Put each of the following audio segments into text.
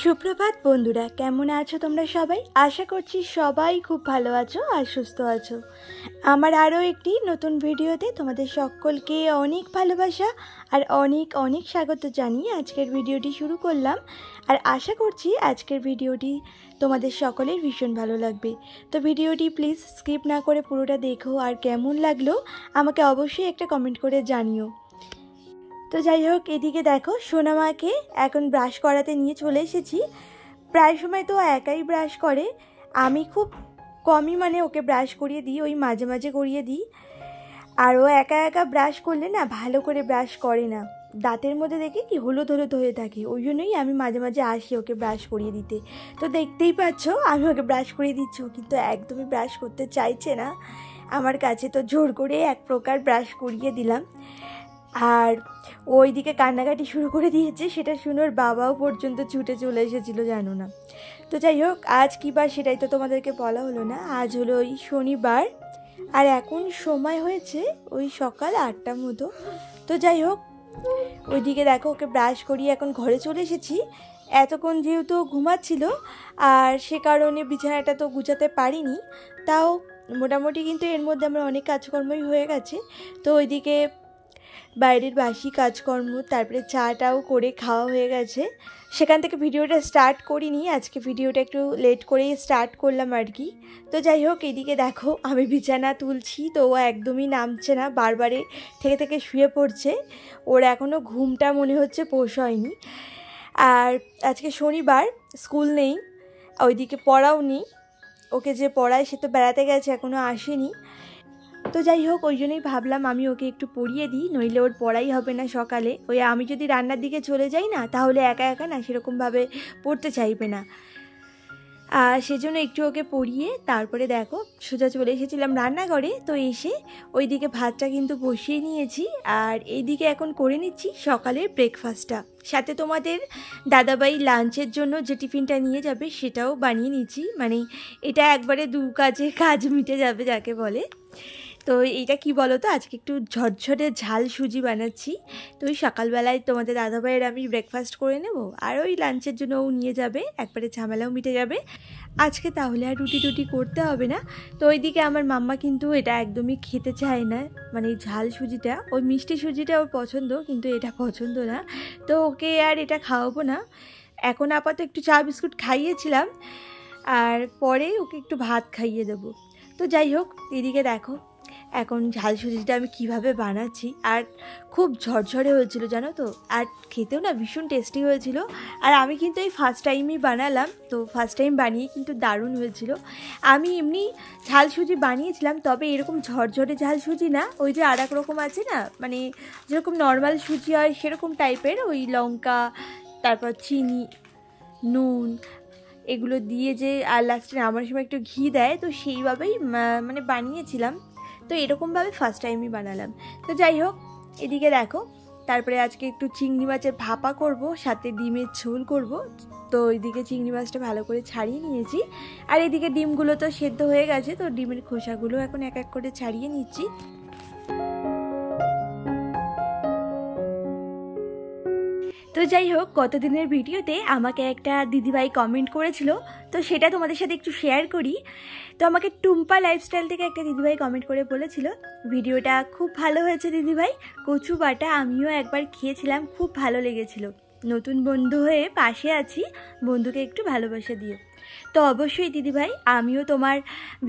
সুপ্রভাত বন্ধুরা, কেমন আছো তোমরা সবাই? আশা করছি সবাই খুব ভালো আছো আর সুস্থ আছো। আমার আরও একটি নতুন ভিডিওতে তোমাদের সকলকে অনেক ভালোবাসা আর অনেক অনেক স্বাগত জানিয়ে আজকের ভিডিওটি শুরু করলাম। আর আশা করছি আজকের ভিডিওটি তোমাদের সকলের ভীষণ ভালো লাগবে। তো ভিডিওটি প্লিজ স্কিপ না করে পুরোটা দেখো, আর কেমন লাগলো আমাকে অবশ্যই একটা কমেন্ট করে জানিও। তো যাই হোক, এদিকে দেখো সোনামাকে এখন ব্রাশ করাতে নিয়ে চলে এসেছি। প্রায় সময় তো একাই ব্রাশ করে, আমি খুব কমই ওকে ব্রাশ করিয়ে দিই, ওই মাঝে মাঝে করিয়ে দিই। আর ও একা একা ব্রাশ করলে না ভালো করে ব্রাশ করে না, দাঁতের মধ্যে দেখে কি হলুদ হলুদ হয়ে থাকে। ওই জন্যই আমি মাঝে মাঝে আসি ওকে ব্রাশ করিয়ে দিতে। তো দেখতেই পাচ্ছ আমি ওকে ব্রাশ করিয়ে দিচ্ছি, কিন্তু একদমই ব্রাশ করতে চাইছে না আমার কাছে। তো জোর করে এক প্রকার ব্রাশ করিয়ে দিলাম। আর ওইদিকে কান্নাকাটি শুরু করে দিয়েছে, সেটা শুনে ওর বাবাও পর্যন্ত ছুটে চলে এসেছিলো, জানো না। তো যাই হোক, আজ কী বার সেটাই তো তোমাদেরকে বলা হলো না। আজ হলো ওই শনিবার, আর এখন সময় হয়েছে ওই সকাল 8টার মতো। তো যাই হোক, ওইদিকে দেখো ওকে ব্রাশ করিয়ে এখন ঘরে চলে এসেছি। এতক্ষণ যেহেতু ঘুমাচ্ছিল, আর সে কারণে বিছানাটা তো গুছাতে পারিনি, তাও মোটামুটি কিন্তু এর মধ্যে আমার অনেক কাজকর্মই হয়ে গেছে। তো ওইদিকে বাইরের বাসি কাজকর্ম, তারপরে চাটাও করে খাওয়া হয়ে গেছে। সেখান থেকে ভিডিওটা স্টার্ট করিনি, আজকে ভিডিওটা একটু লেট করেই স্টার্ট করলাম আর কি। তো যাই হোক, এদিকে দেখো আমি বিছানা তুলছি, তো ও একদমই নামছে না, বারবারে থেকে থেকে শুয়ে পড়ছে। ওর এখনও ঘুমটা মনে হচ্ছে পোষায়নি। আর আজকে শনিবার, স্কুল নেই, ওইদিকে পড়াও নেই। ওকে যে পড়ায় সে তো বেড়াতে গেছে, এখনও আসেনি। তো যাই হোক, ওই জন্যই ভাবলাম আমি ওকে একটু পড়িয়ে দিই, নইলে ওর পড়াই হবে না সকালে। ওই আমি যদি রান্নার দিকে চলে যাই না, তাহলে একা একা না সেরকমভাবে পড়তে চাইবে না। আর সেজন্য একটু ওকে পড়িয়ে তারপরে দেখো সোজা চলে এসেছিলাম রান্নাঘরে। তো এসে ওইদিকে ভাতটা কিন্তু বসিয়ে নিয়েছি, আর এইদিকে এখন করে নিচ্ছি সকালের ব্রেকফাস্টটা। সাথে তোমাদের দাদাভাই লাঞ্চের জন্য যে টিফিনটা নিয়ে যাবে সেটাও বানিয়ে নিচ্ছি, এটা একবারে দু কাজে কাজ মিটে যাবে যাকে বলে। তো এইটা কি বলো তো, আজকে একটু ঝরঝরে ঝাল সুজি বানাচ্ছি। তো ওই সকালবেলায় তোমাদের দাদাভাইয়ের আমি ব্রেকফাস্ট করে নেব, আর ওই লাঞ্চের জন্য ও নিয়ে যাবে, একবারে ঝামেলাও মিটে যাবে আজকে। তাহলে আর রুটি টুটি করতে হবে না। তো ওইদিকে আমার মাম্মা কিন্তু এটা একদমই খেতে চায় না, ঝাল সুজিটা। ওই মিষ্টি সুজিটা ওর পছন্দ, কিন্তু এটা পছন্দ না। তো ওকে আর এটা খাওয়াবো না। এখন আপাতত একটু চা বিস্কুট খাইয়েছিলাম, আর পরে ওকে একটু ভাত খাইয়ে দেবো। তো যাই হোক, এদিকে দেখো এখন ঝাল সুজিটা আমি কিভাবে বানাচ্ছি, আর খুব ঝরঝরে হয়েছিল জানো তো, আর খেতেও না ভীষণ টেস্টি হয়েছিল। আর আমি কিন্তু এই ফার্স্ট টাইমই বানালাম, তো ফার্স্ট টাইম বানিয়ে কিন্তু দারুণ হয়েছিল। আমি এমনি ঝাল সুজি বানিয়েছিলাম, তবে এরকম ঝরঝরে ঝাল সুজি না, ওই যে আর এক রকম আছে না, যেরকম নর্মাল সুজি হয় সেরকম টাইপের, ওই লঙ্কা, তারপর চিনি, নুন এগুলো দিয়ে যে, আর লাস্টে আমার সময় একটু ঘি দেয়, তো সেইভাবেই বানিয়েছিলাম। তো এরকমভাবে ফার্স্ট টাইমই বানালাম। তো যাই হোক, এদিকে দেখো তারপরে আজকে একটু চিংড়ি মাছের ভাপা করব, সাথে ডিমের ঝোল করব। তো ওইদিকে চিংড়ি মাছটা ভালো করে ছাড়িয়ে নিয়েছি, আর এদিকে ডিমগুলো তো সেদ্ধ হয়ে গেছে, তো ডিমের খোসাগুলো এখন এক এক করে ছাড়িয়ে নিচ্ছি। তো যাই হোক, গতদিনের ভিডিওতে আমাকে একটা দিদিভাই কমেন্ট করেছিল, তো সেটা তোমাদের সাথে একটু শেয়ার করি। তো আমাকে টুম্পা লাইফস্টাইল থেকে একটা দিদিভাই কমেন্ট করে বলেছিল, ভিডিওটা খুব ভালো হয়েছে দিদিভাই, কচু বাটা আমিও একবার খেয়েছিলাম, খুব ভালো লেগেছিল, নতুন বন্ধু হয়ে পাশে আছি, বন্ধুকে একটু ভালোবাসা দিও। তো অবশ্যই দিদিভাই, আমিও তোমার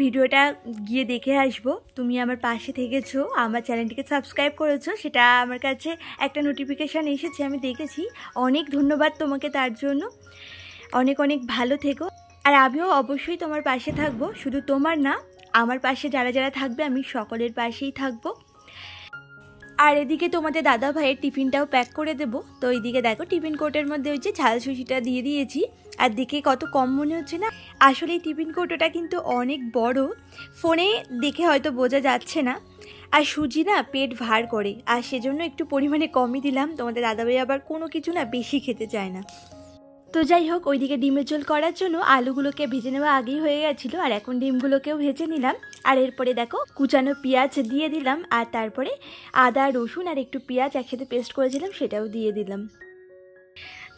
ভিডিওটা গিয়ে দেখে আসবো। তুমি আমার পাশে থেকেছো, আমার চ্যানেলটিকে সাবস্ক্রাইব করেছো, সেটা আমার কাছে একটা নোটিফিকেশান এসেছে, আমি দেখেছি। অনেক ধন্যবাদ তোমাকে তার জন্য। অনেক অনেক ভালো থেকো, আর আমিও অবশ্যই তোমার পাশে থাকবো। শুধু তোমার না, আমার পাশে যারা যারা থাকবে আমি সকলের পাশেই থাকবো। আর এদিকে তোমাদের দাদা ভাইয়ের টিফিনটাও প্যাক করে দেবো। তো এইদিকে দেখো টিফিন কোটের মধ্যে ওই যে ঝাল সুজিটা দিয়ে দিয়েছি, আর দেখে কত কম মনে হচ্ছে না, আসলে এই টিফিন কৌটোটা কিন্তু অনেক বড়, ফোনে দেখে হয়তো বোঝা যাচ্ছে না। আর সুজি না পেট ভার করে, আর সেজন্য একটু পরিমাণে কমই দিলাম। তোমাদের দাদাভাই আবার কোনো কিছু না বেশি খেতে চায় না। তো যাই হোক, ওইদিকে ডিমের ঝোল করার জন্য আলুগুলোকে ভেজে নেওয়া আগেই হয়ে গেছিলো, আর এখন ডিমগুলোকেও ভেজে নিলাম। আর এরপরে দেখো কুচানো পেঁয়াজ দিয়ে দিলাম, আর তারপরে আদা রসুন আর একটু পেঁয়াজ একসাথে পেস্ট করেছিলাম সেটাও দিয়ে দিলাম।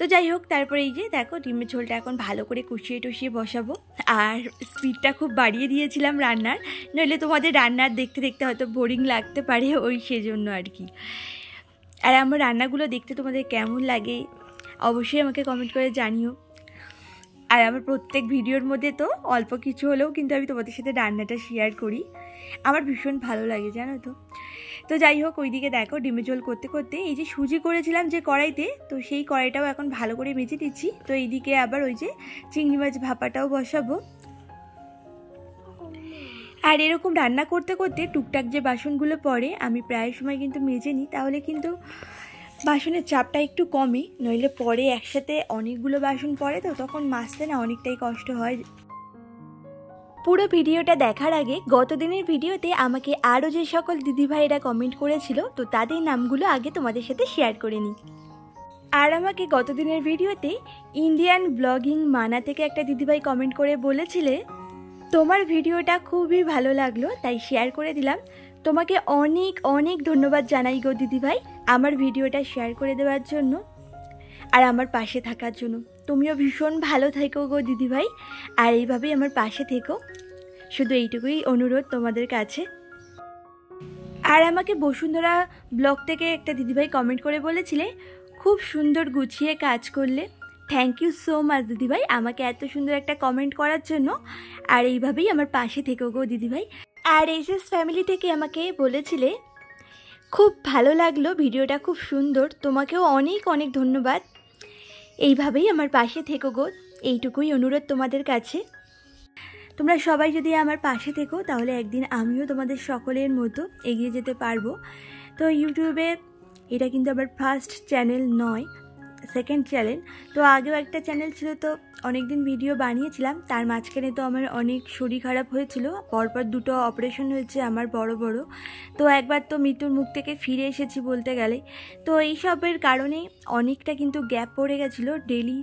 তো যাই হোক, তারপরে এই যে দেখো ডিমের ঝোলটা এখন ভালো করে কষিয়ে টষিয়ে বসাবো। আর স্পিডটা খুব বাড়িয়ে দিয়েছিলাম রান্নার, নইলে তোমাদের রান্নার দেখতে দেখতে হয়তো বোরিং লাগতে পারে, ওই সেজন্য আর কি। আর আমার রান্নাগুলো দেখতে তোমাদের কেমন লাগে অবশ্যই আমাকে কমেন্ট করে জানিও। আর আমার প্রত্যেক ভিডিওর মধ্যে তো অল্প কিছু হলেও কিন্তু আমি তোমাদের সাথে রান্নাটা শেয়ার করি, আমার ভীষণ ভালো লাগে জানো তো। তো যাই হোক, ওইদিকে দেখো ডিমের ঝোল করতে করতে এই যে সুজি করেছিলাম যে কড়াইতে, তো সেই কড়াইটাও এখন ভালো করে মেজে দিচ্ছি। তো এইদিকে আবার ওই যে চিংড়ি মাছ ভাপাটাও বসাবো। আর এরকম রান্না করতে করতে টুকটাক যে বাসনগুলো পড়ে আমি প্রায় সময় কিন্তু মেজে নিই, তাহলে কিন্তু বাসনের চাপটা একটু কমে, নইলে পরে একসাথে অনেকগুলো বাসন পড়ে তো তখন মাজতে না অনেকটাই কষ্ট হয়। পুরো ভিডিওটা দেখার আগে গত দিনের ভিডিওতে আমাকে আরও যে সকল দিদিভাইরা কমেন্ট করেছিল, তো তাদের নামগুলো আগে তোমাদের সাথে শেয়ার করে নিই। আর আমাকে গত দিনের ভিডিওতে ইন্ডিয়ান ব্লগিং মানা থেকে একটা দিদিভাই কমেন্ট করে বলেছিলে তোমার ভিডিওটা খুবই ভালো লাগলো, তাই শেয়ার করে দিলাম। তোমাকে অনেক অনেক ধন্যবাদ জানাই গো দিদিভাই আমার ভিডিওটা শেয়ার করে দেওয়ার জন্য আর আমার পাশে থাকার জন্য। তুমিও ভীষণ ভালো থেকো গো দিদিভাই, আর এইভাবেই আমার পাশে থেকো, শুধু এইটুকুই অনুরোধ তোমাদের কাছে। আর আমাকে বসুন্ধরা ব্লগ থেকে একটা দিদিভাই কমেন্ট করে বলেছিলে খুব সুন্দর গুছিয়ে কাজ করলে। থ্যাংক ইউ সো মাচ দিদিভাই আমাকে এত সুন্দর একটা কমেন্ট করার জন্য, আর এইভাবেই আমার পাশে থেকো গো দিদিভাই। আর এইচএস ফ্যামিলি থেকে আমাকে বলেছিলে খুব ভালো লাগলো ভিডিওটা, খুব সুন্দর, তোমাকেও অনেক অনেক ধন্যবাদ, এইভাবেই আমার পাশে থেকো গো, এইটুকুই অনুরোধ তোমাদের কাছে। তোমরা সবাই যদি আমার পাশে থেকো তাহলে একদিন আমিও তোমাদের সকলের মতো এগিয়ে যেতে পারবো। তো ইউটিউবে এটা কিন্তু আমার ফার্স্ট চ্যানেল নয়, সেকেন্ড চ্যানেল। তো আগেও একটা চ্যানেল ছিল, তো অনেক দিন ভিডিও বানিয়েছিলাম, তার মাঝখানে তো আমার অনেক শরীর খারাপ হয়েছিল, পরপর 2টো অপারেশন হয়েছে আমার বড় বড়। তো একবার তো মৃত্যুর মুখ থেকে ফিরে এসেছি বলতে গেলে। তো এইসবের কারণে অনেকটা কিন্তু গ্যাপ পড়ে গেছিলো, ডেলি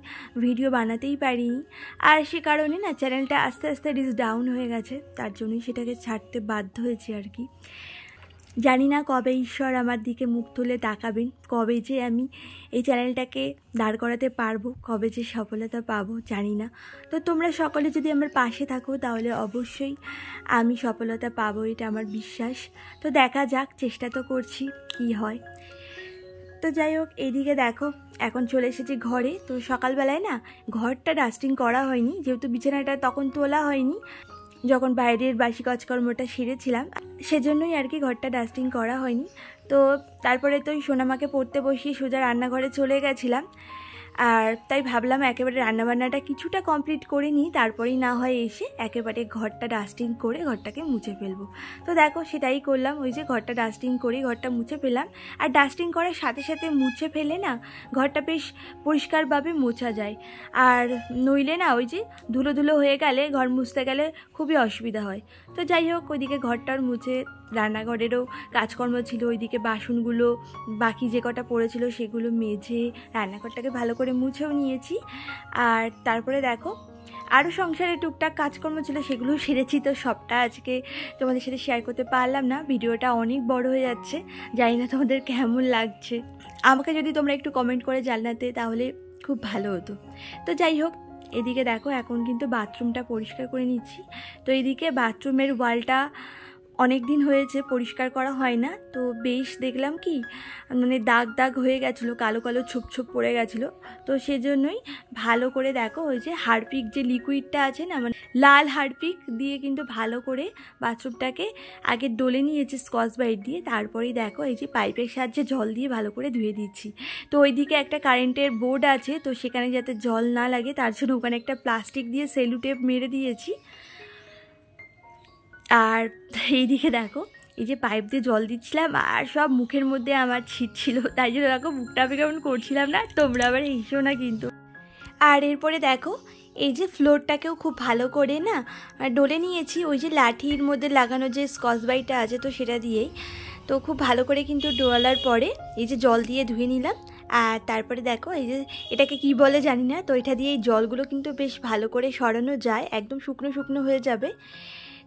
ভিডিও বানাতেই পারিনি। আর সে কারণে না চ্যানেলটা আস্তে আস্তে ডাউন হয়ে গেছে, তার জন্যই সেটাকে ছাড়তে বাধ্য হয়েছি আর কি। জানি না কবে ঈশ্বর আমার দিকে মুখ তুলে তাকাবেন, কবে যে আমি এই চ্যানেলটাকে দাঁড় করাতে পারবো, কবে যে সফলতা পাবো জানি না। তো তোমরা সকলে যদি আমার পাশে থাকো তাহলে অবশ্যই আমি সফলতা পাবো, এটা আমার বিশ্বাস। তো দেখা যাক, চেষ্টা তো করছি, কি হয়। তো যাই হোক, এইদিকে দেখো এখন চলে এসেছি ঘরে। তো সকালবেলায় না ঘরটা ডাস্টিং করা হয়নি, যেহেতু বিছানাটা তখন তোলা হয়নি, যখন বাইরের বাসি কাজকর্মটা সেরেছিলাম, সেজন্যই আর কি ঘরটা ডাস্টিং করা হয়নি। তো তারপরে তো সোনামাকে পড়তে বসিয়ে সোজা রান্নাঘরে চলে গেছিলাম, আর তাই ভাবলাম একেবারে রান্নাবান্নাটা কিছুটা কমপ্লিট করে নিই, তারপরেই না হয় এসে একেবারে ঘরটা ডাস্টিং করে ঘরটাকে মুছে ফেলবো। তো দেখো সেটাই করলাম, ওই যে ঘরটা ডাস্টিং করে ঘরটা মুছে ফেললাম। আর ডাস্টিং করার সাথে সাথে মুছে ফেলে না ঘরটা বেশ পরিষ্কারভাবে মোছা যায়, আর নইলে না ওই যে ধুলো ধুলো হয়ে গেলে ঘর মুছতে গেলে খুবই অসুবিধা হয়। তো যাই হোক, ওইদিকে ঘরটার মুছে, রান্নাঘরেরও কাজকর্ম ছিল, ওইদিকে বাসনগুলো বাকি যে কটা পড়েছিল সেগুলো মেজে রান্নাঘরটাকে ভালো করে মুছেও নিয়েছি। আর তারপরে দেখো আরও সংসারে টুকটাক কাজকর্ম ছিল, সেগুলো সেরেছি। তো সবটা আজকে তোমাদের সাথে শেয়ার করতে পারলাম না, ভিডিওটা অনেক বড় হয়ে যাচ্ছে, জানি না তোমাদের কেমন লাগছে। আমাকে যদি তোমরা একটু কমেন্ট করে জানাতে তাহলে খুব ভালো হতো। তো যাই হোক, এদিকে দেখো এখন কিন্তু বাথরুমটা পরিষ্কার করে নিচ্ছি। তো এদিকে বাথরুমের ওয়ালটা অনেক দিন হয়েছে পরিষ্কার করা হয় না, তো বেশ দেখলাম কি মানে দাগ দাগ হয়ে গেছিলো, কালো কালো ছোপ ছোপ পড়ে গেছিলো। তো সেজন্যই ভালো করে দেখো ওই যে হারপিক যে লিকুইডটা আছে না, মানে লাল হারপিক দিয়ে কিন্তু ভালো করে বাথরুমটাকে আগে ডলে নিয়েছি স্কচ ব্রাইট দিয়ে, তারপরেই দেখো এই যে পাইপের সাহায্যে জল দিয়ে ভালো করে ধুয়ে দিচ্ছি। তো ওইদিকে একটা কারেন্টের বোর্ড আছে, তো সেখানে যাতে জল না লাগে তার জন্য ওখানে একটা প্লাস্টিক দিয়ে সেলু টেপ মেরে দিয়েছি। আর এইদিকে দেখো এই যে পাইপ দিয়ে জল দিচ্ছিলাম আর সব মুখের মধ্যে আমার ছিটছিল, তাই জন্য দেখো মুখটা আমি কেমন করছিলাম না, তোমরা আবার এইসো না কিন্তু। আর এরপরে দেখো এই যে ফ্লোরটাকেও খুব ভালো করে না ডলে নিয়েছি, ওই যে লাঠির মধ্যে লাগানো যে স্কচ ব্রাইটটা আছে তো সেটা দিয়েই। তো খুব ভালো করে কিন্তু ডোয়ালার পরে এই যে জল দিয়ে ধুয়ে নিলাম। আর তারপরে দেখো এই যে এটাকে কি বলে জানি না, তো এটা দিয়ে এই জলগুলো কিন্তু বেশ ভালো করে সরানো যায়, একদম শুকনো শুকনো হয়ে যাবে।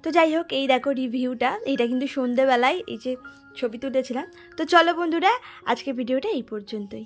তো যাই হোক, এই দেখো রিভিউটা, এটা কিন্তু সন্ধ্যেবেলায় এই যে ছবি তুলেছিলাম। তো চলো বন্ধুরা, আজকে ভিডিওটা এই পর্যন্তই।